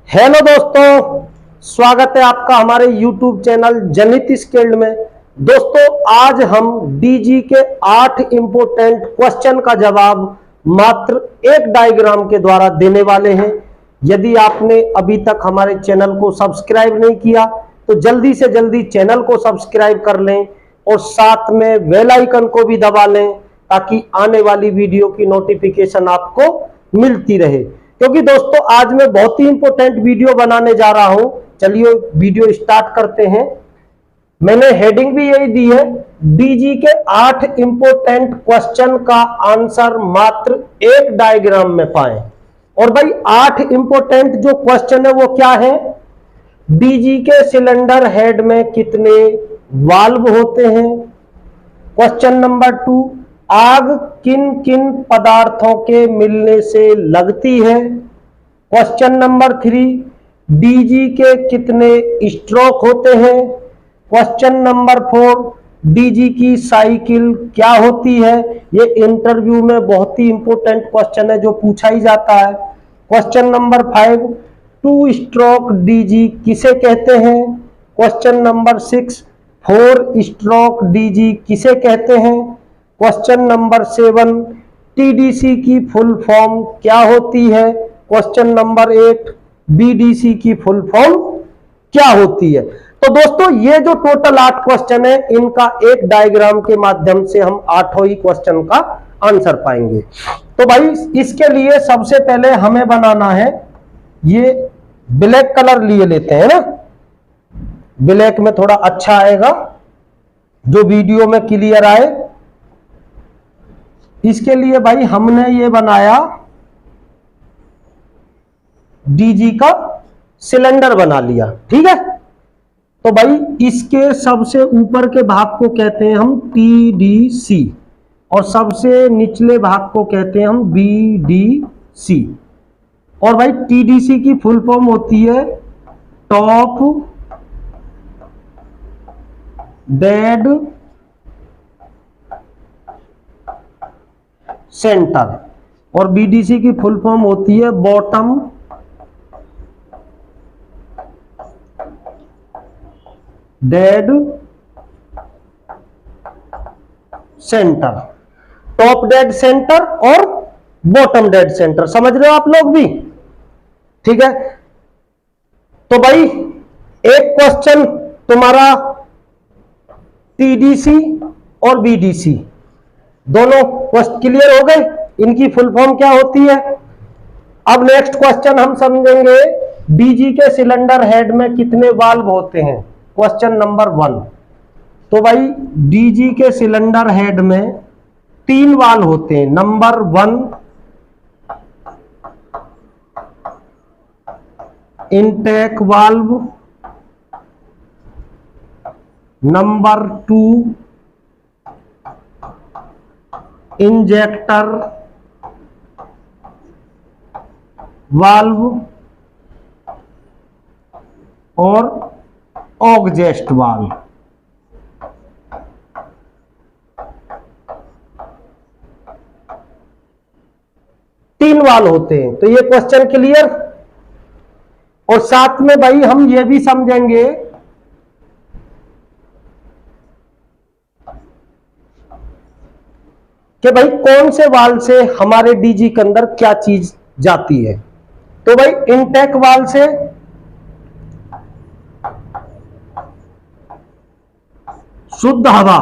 Hello दोस्तों, स्वागत है आपका हमारे YouTube चैनल जनित स्किल्ड में। दोस्तों, आज हम डीजी के 8 इंपोर्टेंट क्वेश्चन का जवाब मात्र एक डायग्राम के द्वारा देने वाले हैं। यदि आपने अभी तक हमारे चैनल को सब्सक्राइब नहीं किया तो जल्दी से जल्दी चैनल को सब्सक्राइब कर लें और साथ में बेल आइकन को भी दबा लें ताकि आने वाली वीडियो की नोटिफिकेशन आपको मिलती रहे। क्योंकि दोस्तों आज मैं बहुत ही इंपॉर्टेंट वीडियो बनाने जा रहा हूं। चलिए वीडियो स्टार्ट करते हैं। मैंने हेडिंग भी यही दी है, डीजी के 8 इंपॉर्टेंट क्वेश्चन का आंसर मात्र एक डायग्राम में पाएं। और भाई 8 इंपॉर्टेंट जो क्वेश्चन है वो क्या है? डीजी के सिलेंडर हेड में कितने वाल्व होते हैं? क्वेश्चन नंबर 2, आग किन किन पदार्थों के मिलने से लगती है? क्वेश्चन नंबर 3, डीजी के कितने स्ट्रोक होते हैं? क्वेश्चन नंबर 4, डीजी की साइकिल क्या होती है? ये इंटरव्यू में बहुत ही इंपॉर्टेंट क्वेश्चन है जो पूछा ही जाता है। क्वेश्चन नंबर 5, 2 स्ट्रोक डीजी किसे कहते हैं? क्वेश्चन नंबर 6, 4 स्ट्रोक डीजी किसे कहते हैं? क्वेश्चन नंबर 7, टीडीसी की फुल फॉर्म क्या होती है? क्वेश्चन नंबर 8, बीडीसी की फुल फॉर्म क्या होती है? तो दोस्तों ये जो टोटल 8 क्वेश्चन है, इनका एक डायग्राम के माध्यम से हम 8 ही क्वेश्चन का आंसर पाएंगे। तो भाई इसके लिए सबसे पहले हमें बनाना है, ये ब्लैक कलर लिए लेते हैं ना, ब्लैक में थोड़ा अच्छा आएगा, जो वीडियो में क्लियर आए। इसके लिए भाई हमने ये बनाया, डीजी का सिलेंडर बना लिया, ठीक है। तो भाई इसके सबसे ऊपर के भाग को कहते हैं हम टीडीसी और सबसे निचले भाग को कहते हैं हम बीडीसी। और भाई टीडीसी की फुल फॉर्म होती है टॉप डेड सेंटर और बीडीसी की फुल फॉर्म होती है bottom dead centre. Top dead centre और बॉटम डेड सेंटर, समझ रहे हो आप लोग भी? ठीक है। तो भाई एक क्वेश्चन तुम्हारा टीडीसी और बीडीसी दोनों क्लियर हो गए, इनकी फुल फॉर्म क्या होती है। अब नेक्स्ट क्वेश्चन हम समझेंगे, डीजी के सिलेंडर हेड में कितने वाल्व होते हैं? Question number 1। तो भाई डीजी के सिलेंडर हेड में 3 वाल्व होते हैं। Number 1 intake valve, number 2 injector valve और ऑग्जेस्ट वाल्व। तीन वाल्व होते हैं। तो ये क्वेश्चन क्लियर। और साथ में भाई हम ये भी समझेंगे कि भाई कौन से वाल्व से हमारे डीजी के अंदर क्या चीज जाती है। तो भाई इनटेक वाल्व से शुद्ध हवा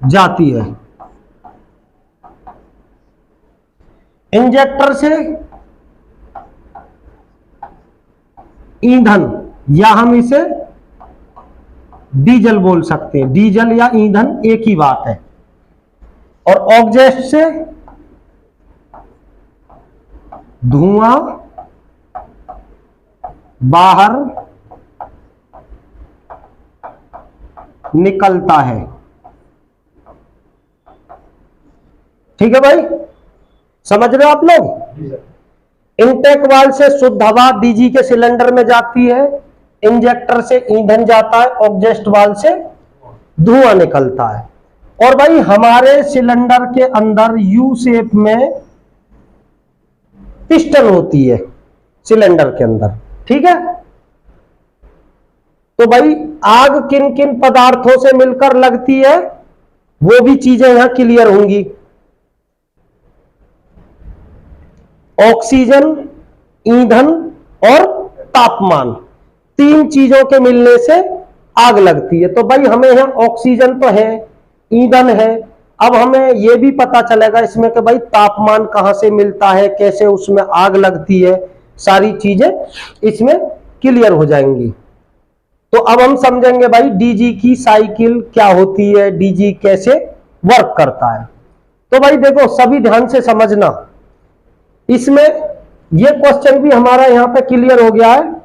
जाती है, इंजेक्टर से ईंधन, या हम इसे डीजल बोल सकते हैं, डीजल या ईंधन एक ही बात है। और ऑग्जेस्ट से धुआं बाहर निकलता है। ठीक है भाई, समझ रहे हो आप लोग? इनटेक वाल्व से शुद्ध हवा डीजी के सिलेंडर में जाती है, इंजेक्टर से ईंधन जाता है, ऑग्जेस्ट वाल्व से धुआं निकलता है। और भाई हमारे सिलेंडर के अंदर यू शेप में पिस्टन होती है सिलेंडर के अंदर। ठीक है, तो भाई आग किन किन पदार्थों से मिलकर लगती है वो भी चीजें यहां क्लियर होंगी। ऑक्सीजन, ईंधन और तापमान, तीन चीजों के मिलने से आग लगती है। तो भाई हमें यहां ऑक्सीजन तो है, ईंधन है, अब हमें यह भी पता चलेगा इसमें कि भाई तापमान कहां से मिलता है, कैसे उसमें आग लगती है, सारी चीजें इसमें क्लियर हो जाएंगी। तो अब हम समझेंगे भाई डीजी की साइकिल क्या होती है, डीजी कैसे वर्क करता है। तो भाई देखो सभी ध्यान से समझना, इसमें यह क्वेश्चन भी हमारा यहां पे क्लियर हो गया है।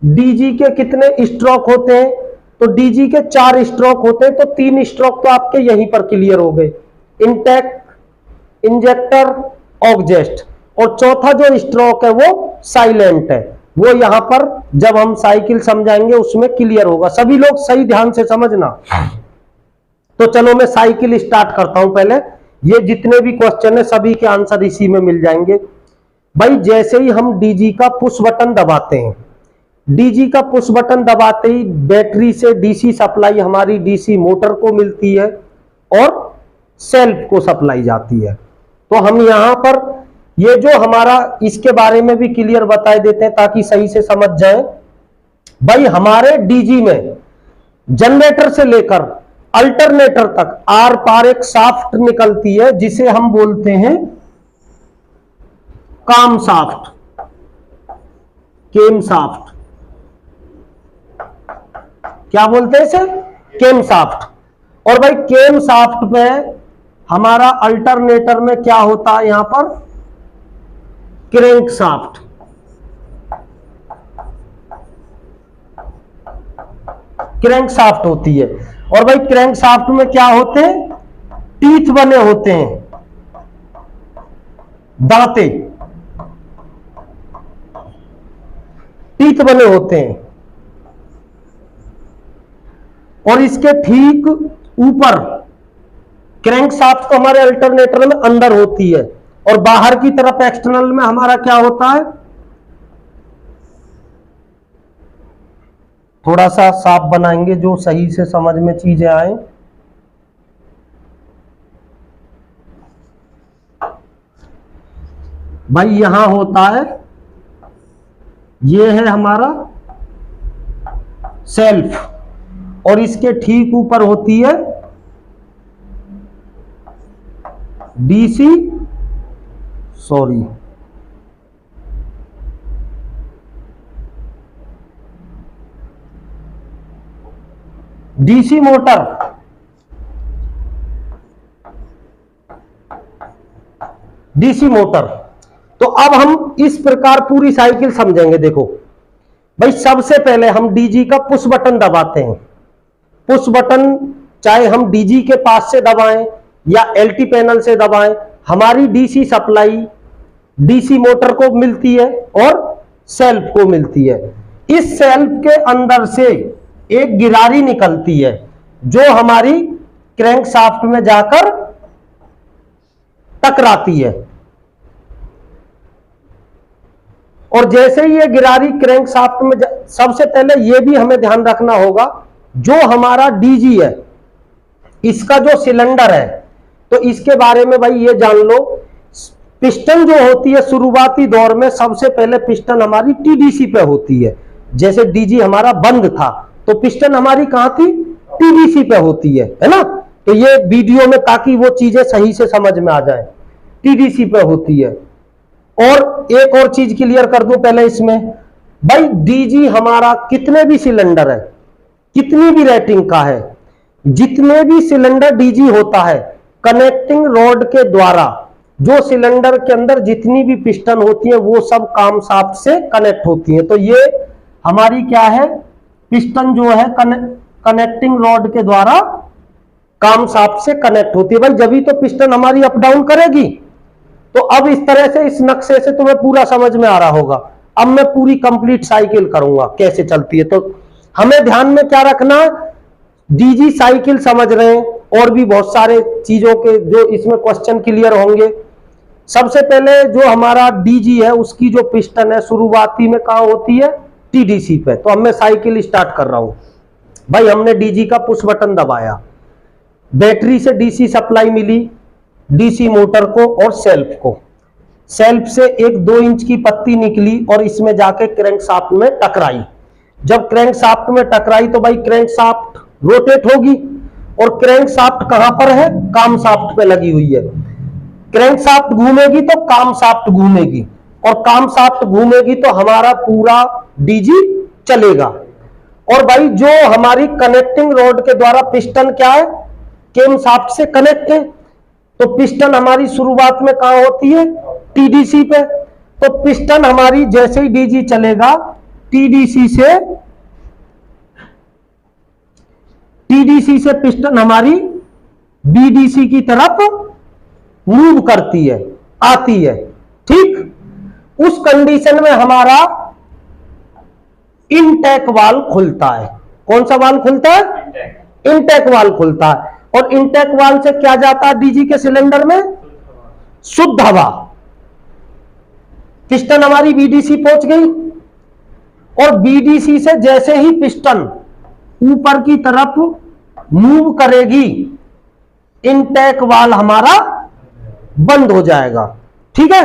डीजी के कितने स्ट्रोक होते हैं, तो डीजी के 4 स्ट्रोक होते हैं, तो 3 स्ट्रोक तो आपके यहीं पर क्लियर हो गए, इंटेक, इंजेक्टर, ऑग्जेस्ट, और चौथा जो स्ट्रोक है वो साइलेंट है, वो यहां पर जब हम साइकिल समझाएंगे उसमें क्लियर होगा। सभी लोग सही ध्यान से समझना। तो चलो मैं साइकिल स्टार्ट करता हूं। पहले ये जितने भी क्वेश्चन है सभी के आंसर इसी में मिल जाएंगे। भाई जैसे ही हम डीजी का पुश बटन दबाते हैं, डीजी का पुश बटन दबाते ही बैटरी से डीसी सप्लाई हमारी डीसी मोटर को मिलती है और सेल्फ को सप्लाई जाती है। तो हम यहां पर ये जो हमारा इसके बारे में भी क्लियर बता देते हैं ताकि सही से समझ जाए। भाई हमारे डीजी में जनरेटर से लेकर अल्टरनेटर तक आर पार एक शाफ्ट निकलती है जिसे हम बोलते हैं काम शाफ्ट, केम शाफ्ट। क्या बोलते हैं इसे? केम शाफ्ट। और भाई केम शाफ्ट पे हमारा अल्टरनेटर में क्या होता है, यहां पर क्रैंक शाफ्ट। क्रैंक शाफ्ट होती है। और भाई क्रैंक शाफ्ट में क्या होते हैं, टीथ बने होते हैं, दांते, टीथ बने होते हैं। और इसके ठीक ऊपर क्रैंक शाफ्ट तो हमारे अल्टरनेटर में अंदर होती है और बाहर की तरफ एक्सटर्नल में हमारा क्या होता है, थोड़ा सा साफ बनाएंगे जो सही से समझ में चीजें आए। भाई यहां होता है, ये है हमारा सेल्फ और इसके ठीक ऊपर होती है DC, DC motor. DC motor. तो अब हम इस प्रकार पूरी साइकिल समझेंगे। देखो भाई सबसे पहले हम डीजी का पुश बटन दबाते हैं। पुश बटन चाहे हम डीजी के पास से दबाएं या एलटी पैनल से दबाएं, हमारी डीसी सप्लाई डीसी मोटर को मिलती है और सेल्फ को मिलती है। इस सेल्फ के अंदर से एक गिरारी निकलती है जो हमारी क्रैंक शाफ्ट में जाकर टकराती है। और जैसे ही ये गिरारी क्रैंक शाफ्ट में सबसे पहले ये भी हमें ध्यान रखना होगा, जो हमारा डीजी है इसका जो सिलेंडर है, तो इसके बारे में भाई ये जान लो, पिस्टन जो होती है शुरुआती दौर में सबसे पहले पिस्टन हमारी टीडीसी पे होती है। जैसे डीजी हमारा बंद था तो पिस्टन हमारी कहां थी, टीडीसी पे होती है ना। तो ये वीडियो में ताकि वो चीजें सही से समझ में आ जाए, टीडीसी पे होती है। और एक और चीज क्लियर कर दूं पहले इसमें, भाई डीजी हमारा कितने भी सिलेंडर है, कितनी भी रेटिंग का है, जितने भी सिलेंडर डीजी होता है, कनेक्टिंग रॉड के द्वारा जो सिलेंडर के अंदर जितनी भी पिस्टन होती है वो सब काम शाफ्ट से कनेक्ट होती है। तो ये हमारी क्या है, पिस्टन जो है कनेक्टिंग रॉड के द्वारा काम शाफ्ट से कनेक्ट होती है। भाई जब भी तो पिस्टन हमारी अप डाउन करेगी। तो अब इस तरह से इस नक्शे से तुम्हें पूरा समझ में आ रहा होगा। अब मैं पूरी कंप्लीट साइकिल करूंगा कैसे चलती है। तो हमें ध्यान में क्या रखना, डीजी साइकिल समझ रहे हैं और भी बहुत सारे चीजों के जो इसमें क्वेश्चन क्लियर होंगे। सबसे पहले जो हमारा डीजी है उसकी जो पिस्टन है शुरुआती में कहां होती है, टीडीसी पे। तो अब मैं साइकिल स्टार्ट कर रहा हूं भाई, हमने डीजी का पुश बटन दबाया, बैटरी से डीसी सप्लाई मिली डीसी मोटर को और सेल्फ को, सेल्फ से एक 2 इंच की पत्ती निकली और इसमें जाके क्रैंक शाफ्ट में टकराई। जब क्रैंक शाफ्ट में टकराई तो भाई क्रैंक शाफ्ट रोटेट होगी, और क्रैंक शाफ्ट कहां पर है, काम शाफ्ट पे लगी हुई है। क्रैंक शाफ्ट घूमेगी तो काम शाफ्ट घूमेगी, और काम शाफ्ट घूमेगी तो हमारा पूरा डीजी चलेगा। और भाई जो हमारी कनेक्टिंग रॉड के द्वारा पिस्टन क्या है, केम शाफ्ट से कनेक्ट है, तो पिस्टन हमारी शुरुआत में कहां होती है, टीडीसी पे। तो पिस्टन हमारी जैसे ही डीजी चलेगा टीडीसी से पिस्टन हमारी बीडीसी की तरफ मूव करती है, आती है। ठीक, उस कंडीशन में हमारा इनटेक वाल्व खुलता है। कौन सा वाल्व खुलता है, इनटेक वाल्व खुलता है। और इनटेक वाल्व से क्या जाता है डीजी के सिलेंडर में, शुद्ध हवा। पिस्टन हमारी बीडीसी पहुंच गई, और बीडीसी से जैसे ही पिस्टन ऊपर की तरफ मूव करेगी इनटेक वाल्व हमारा बंद हो जाएगा। ठीक है,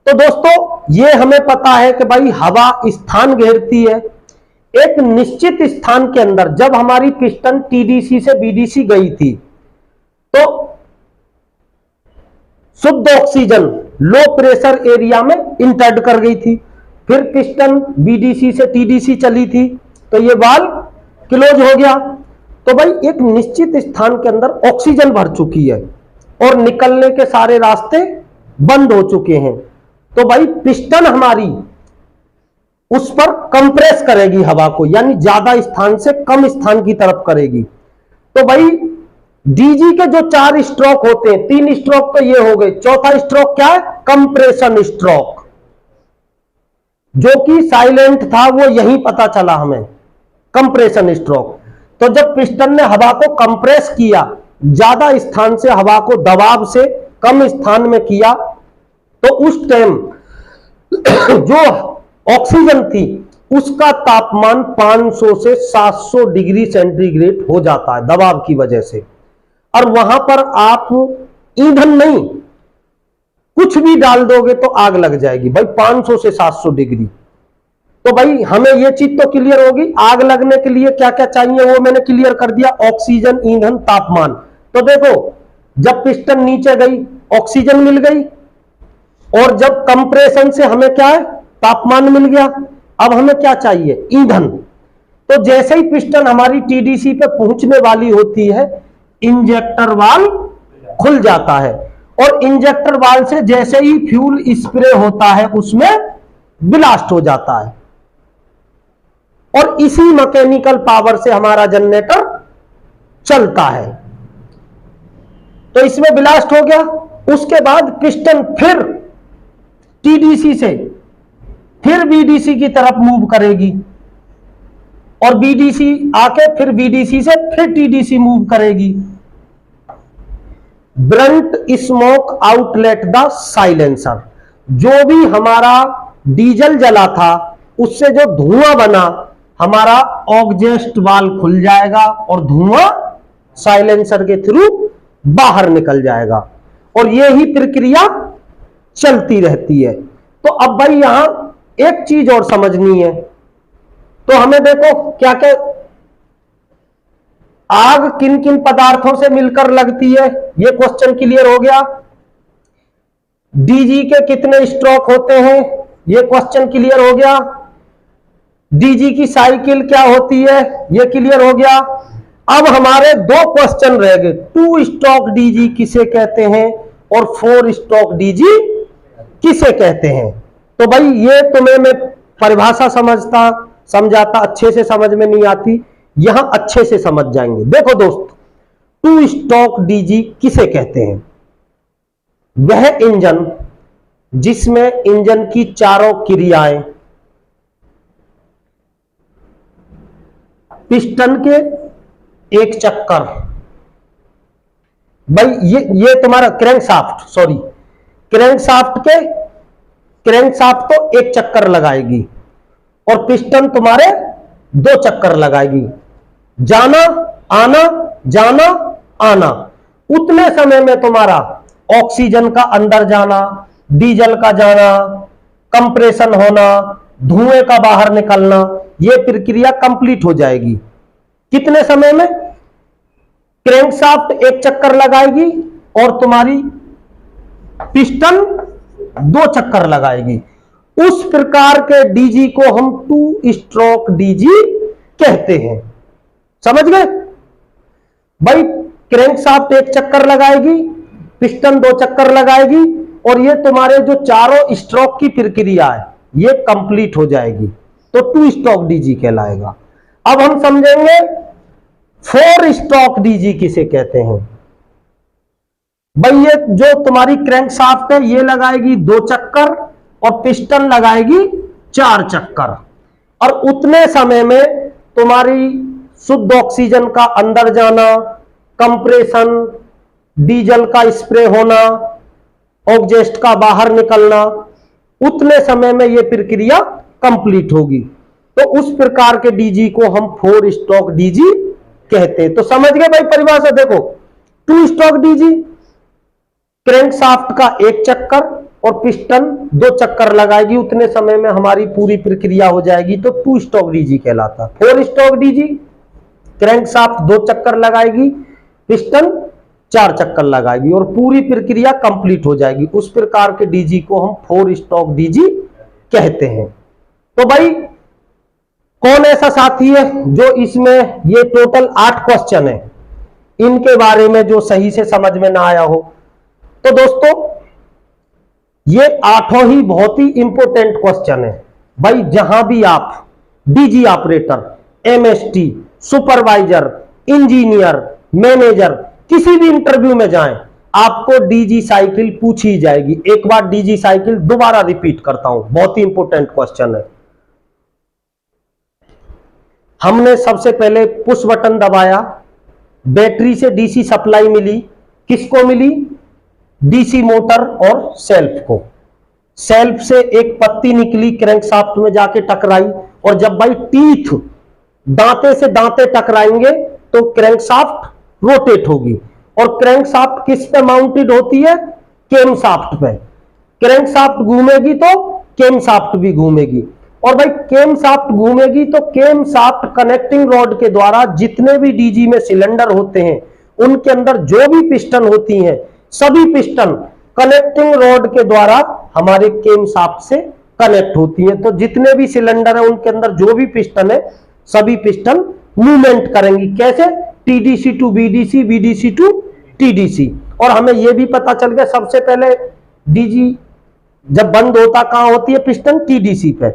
तो दोस्तों ये हमें पता है कि भाई हवा स्थान घेरती है, एक निश्चित स्थान के अंदर। जब हमारी पिस्टन टीडीसी से बीडीसी गई थी तो शुद्ध ऑक्सीजन लो प्रेशर एरिया में इंटर्ड कर गई थी, फिर पिस्टन बीडीसी से टीडीसी चली थी तो ये वाल्व क्लोज हो गया। तो भाई एक निश्चित स्थान के अंदर ऑक्सीजन भर चुकी है और निकलने के सारे रास्ते बंद हो चुके हैं, तो भाई पिस्टन हमारी उस पर कंप्रेस करेगी हवा को, यानी ज्यादा स्थान से कम स्थान की तरफ करेगी। तो भाई डीजी के जो 4 स्ट्रोक होते हैं, 3 स्ट्रोक तो ये हो गए, चौथा स्ट्रोक क्या है, कंप्रेशन स्ट्रोक, जो कि साइलेंट था, वो यही पता चला हमें, कंप्रेशन स्ट्रोक। तो जब पिस्टन ने हवा को कंप्रेस किया, ज्यादा स्थान से हवा को दबाव से कम स्थान में किया, तो उस टाइम जो ऑक्सीजन थी उसका तापमान 500 से 700 डिग्री सेंटीग्रेड हो जाता है दबाव की वजह से। और वहां पर आप ईंधन नहीं कुछ भी डाल दोगे तो आग लग जाएगी भाई, 500 से 700 डिग्री। तो भाई हमें यह चीज तो क्लियर होगी, आग लगने के लिए क्या क्या चाहिए वो मैंने क्लियर कर दिया, ऑक्सीजन, ईंधन, तापमान। तो देखो जब पिस्टन नीचे गई ऑक्सीजन मिल गई, और जब कंप्रेशन से हमें क्या है, तापमान मिल गया। अब हमें क्या चाहिए, ईंधन। तो जैसे ही पिस्टन हमारी टीडीसी पे पहुंचने वाली होती है, इंजेक्टर वाल्व खुल जाता है, और इंजेक्टर वाल्व से जैसे ही फ्यूल स्प्रे होता है उसमें ब्लास्ट हो जाता है, और इसी मैकेनिकल पावर से हमारा जनरेटर चलता है। तो इसमें ब्लास्ट हो गया, उसके बाद पिस्टन फिर टीडीसी से फिर बीडीसी की तरफ मूव करेगी, और बीडीसी आके फिर बीडीसी से फिर टीडीसी मूव करेगी। Brunt smoke outlet the silencer, जो भी हमारा डीजल जला था उससे जो धुआं बना, हमारा ऑग्जेस्ट वाल्व खुल जाएगा और धुआं साइलेंसर के थ्रू बाहर निकल जाएगा, और यही प्रक्रिया चलती रहती है। तो अब भाई यहां एक चीज और समझनी है, तो हमें देखो क्या क्या, आग किन किन पदार्थों से मिलकर लगती है, यह क्वेश्चन क्लियर हो गया। डीजी के कितने स्ट्रोक होते हैं, यह क्वेश्चन क्लियर हो गया। डीजी की साइकिल क्या होती है, यह क्लियर हो गया। अब हमारे 2 क्वेश्चन रह गए, 2 स्ट्रोक डीजी किसे कहते हैं और 4 स्ट्रोक डीजी किसे कहते हैं। तो भाई ये तुम्हें मैं परिभाषा समझाता अच्छे से समझ में नहीं आती, यहां अच्छे से समझ जाएंगे। देखो दोस्त, 2 स्ट्रोक डीजी किसे कहते हैं, वह इंजन जिसमें इंजन की चारों क्रियाएं पिस्टन के एक चक्कर, भाई ये तुम्हारा क्रैंकशाफ्ट, सॉरी क्रैंकशाफ्ट तो एक चक्कर लगाएगी और पिस्टन तुम्हारे 2 चक्कर लगाएगी। जाना आना जाना आना। उतने समय में तुम्हारा ऑक्सीजन का अंदर जाना, डीजल का जाना, कंप्रेशन होना, धुएं का बाहर निकलना, यह प्रक्रिया कंप्लीट हो जाएगी। कितने समय में? क्रैंकशाफ्ट एक चक्कर लगाएगी और तुम्हारी पिस्टन 2 चक्कर लगाएगी। उस प्रकार के डीजी को हम 2 स्ट्रोक डीजी कहते हैं। समझ गए भाई? क्रैंकशाफ्ट एक चक्कर लगाएगी, पिस्टन 2 चक्कर लगाएगी और ये तुम्हारे जो चारों स्ट्रोक की प्रक्रिया है ये कंप्लीट हो जाएगी, तो 2 स्ट्रोक डीजी कहलाएगा। अब हम समझेंगे 4 स्ट्रोक डीजी किसे कहते हैं। भाई ये जो तुम्हारी क्रैंकशाफ्ट है ये लगाएगी 2 चक्कर और पिस्टन लगाएगी 4 चक्कर, और उतने समय में तुम्हारी शुद्ध ऑक्सीजन का अंदर जाना, कंप्रेशन, डीजल का स्प्रे होना, एग्जॉस्ट का बाहर निकलना, उतने समय में यह प्रक्रिया कंप्लीट होगी। तो उस प्रकार के डीजी को हम 4 स्ट्रोक डीजी कहते हैं। तो समझ गए भाई परिभाषा? देखो 2 स्ट्रोक डीजी, क्रैंकशाफ्ट का 1 चक्कर और पिस्टन 2 चक्कर लगाएगी, उतने समय में हमारी पूरी प्रक्रिया हो जाएगी, तो 2 स्ट्रोक डीजी कहलाता। 4 स्ट्रोक डीजी, क्रैंकशाफ्ट 2 चक्कर लगाएगी, पिस्टन 4 चक्कर लगाएगी और पूरी प्रक्रिया कंप्लीट हो जाएगी। उस प्रकार के डीजी को हम 4 स्ट्रोक डीजी कहते हैं। तो भाई कौन ऐसा साथी है जो इसमें ये टोटल 8 क्वेश्चन है इनके बारे में जो सही से समझ में ना आया हो? तो दोस्तों ये 8 ही बहुत ही इंपॉर्टेंट क्वेश्चन है भाई। जहां भी आप DG operator, MST, supervisor, engineer, manager किसी भी इंटरव्यू में जाएं, आपको डीजी साइकिल पूछी जाएगी। एक बार डीजी साइकिल दोबारा रिपीट करता हूं, बहुत ही इंपॉर्टेंट क्वेश्चन है। हमने सबसे पहले पुश बटन दबाया, बैटरी से डीसी सप्लाई मिली। किसको मिली? डीसी मोटर और सेल्फ को। सेल्फ से एक पत्ती निकली, क्रैंकशाफ्ट में जाके टकराई, और जब भाई टीथ दांते से दांते टकराएंगे तो क्रैंकशाफ्ट रोटेट होगी। और क्रैंकशाफ्ट किस पे माउंटेड होती है? कैमशाफ्ट पे। क्रैंकशाफ्ट घूमेगी तो कैमशाफ्ट भी घूमेगी, और भाई कैमशाफ्ट घूमेगी तो कैमशाफ्ट कनेक्टिंग रॉड के द्वारा जितने भी डीजी में सिलेंडर होते हैं उनके अंदर जो भी पिस्टन होती हैं, सभी पिस्टन कनेक्टिंग रॉड के द्वारा हमारे कैमशाफ्ट से कनेक्ट होती हैं। तो जितने भी सिलेंडर है उनके अंदर जो भी पिस्टन है सभी पिस्टन मूवमेंट करेंगी। कैसे? TDC to BDC, BDC to TDC. और हमें यह भी पता चल गया सबसे पहले डीजी जब बंद होता कहां होती है? पिस्टन टीडीसी पे।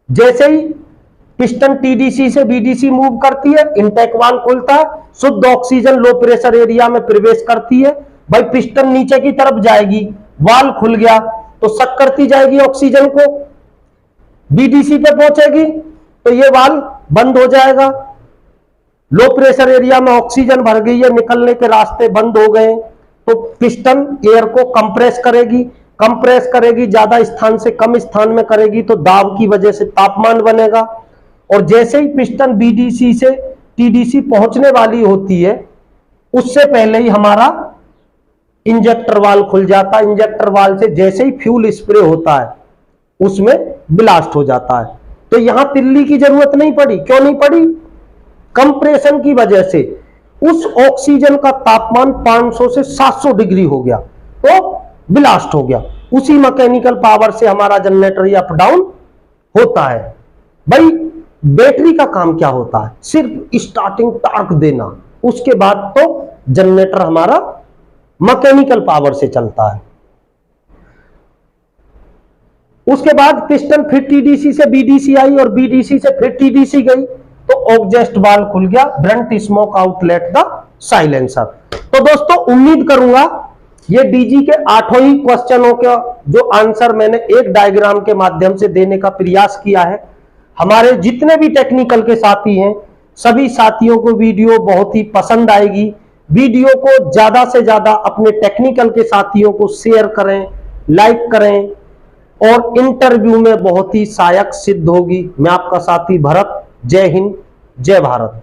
जैसे ही पिस्टन टीडीसी से बीडीसी मूव करती है, इंटेक वाल्व खुलता है, शुद्ध ऑक्सीजन लो प्रेशर एरिया में प्रवेश करती है। भाई पिस्टन नीचे की तरफ जाएगी, वाल्व खुल गया तो सक करती जाएगी ऑक्सीजन को, बीडीसी पे पहुंचेगी तो ये वाल्व बंद हो जाएगा। लो प्रेशर एरिया में ऑक्सीजन भर गई है, निकलने के रास्ते बंद हो गए, तो पिस्टन एयर को कंप्रेस करेगी, ज्यादा स्थान से कम स्थान में करेगी तो दाब की वजह से तापमान बनेगा। और जैसे ही पिस्टन बीडीसी से टीडीसी पहुंचने वाली होती है उससे पहले ही हमारा इंजेक्टर वाल्व खुल जाता है। इंजेक्टर वाल्व से जैसे ही फ्यूल स्प्रे होता है उसमें ब्लास्ट हो जाता है। तो यहां तिल्ली की जरूरत नहीं पड़ी। क्यों नहीं पड़ी? कंप्रेशन की वजह से उस ऑक्सीजन का तापमान 500 से 700 डिग्री हो गया तो ब्लास्ट हो गया। उसी मैकेनिकल पावर से हमारा जनरेटर अप डाउन होता है। भाई बैटरी का काम क्या होता है? सिर्फ स्टार्टिंग टॉर्क देना, उसके बाद तो जनरेटर हमारा मैकेनिकल पावर से चलता है। उसके बाद पिस्टन फिर टीडीसी से बीडीसी आई और बीडीसी से फिर टीडीसी गई तो एग्जॉस्ट वाल्व खुल गया, Brunt smoke outlet the silencer. तो दोस्तों उम्मीद करूंगा ये डीजी के 8 ही क्वेश्चनों का जो आंसर मैंने एक डायग्राम के माध्यम से देने का प्रयास किया है। हमारे जितने भी टेक्निकल के साथी हैं सभी साथियों को वीडियो बहुत ही पसंद आएगी। वीडियो को ज्यादा से ज्यादा अपने टेक्निकल के साथियों को शेयर करें, लाइक करें और इंटरव्यू में बहुत ही सहायक सिद्ध होगी। मैं आपका साथी भरत। जय हिंद, जय भारत।